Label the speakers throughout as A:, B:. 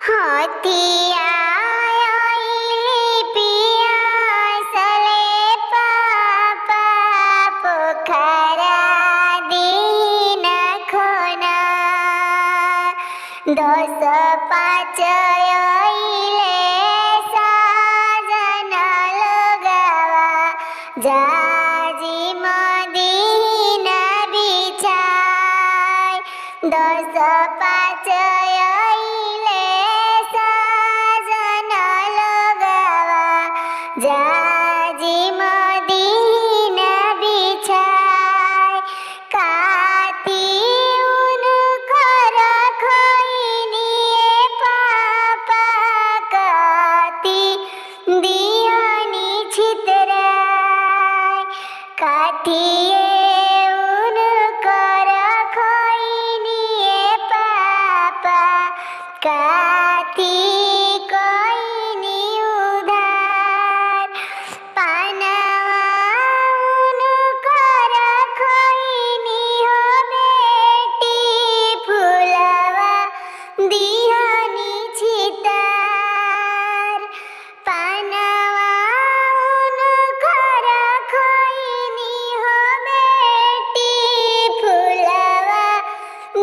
A: हतिया आइली पियासले पापा पोखरा दीन खोना 10 5 आइले साजन लगावा जाजी मदीन बिछाय 10 5 आइले साजन लगावा जाजी मदीन बिछाय काती उनकर खैनिए पापा काती दियानी छितराय काथिए उनकर खैनिए पापा काथी कैनी उधार पानवा उनकर खैनी हो बेटी फुलवा दिहानी छितार पानवा उनकर खैनी हो बेटी फुलवा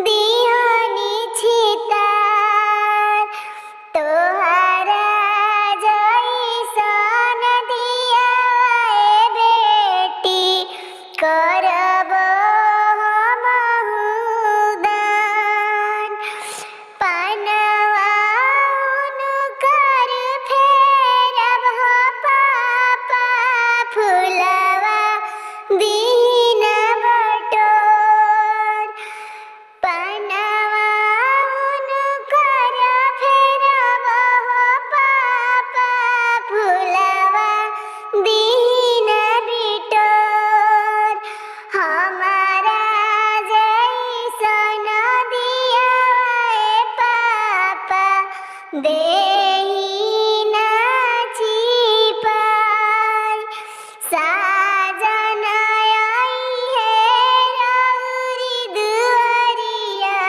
A: दिहानी छितार तोहरा जैसन दियाए बेटी करब हमहु दान पानवा उनकर फेरब हो पापा फुलवा दीन बटोर पानवा उनकर फेरब हो पापा फुलवा दीन बिटोर हमारा जैसन दियाए पापा देहि ना छिपाय साजन आई है रौरी दुआरिया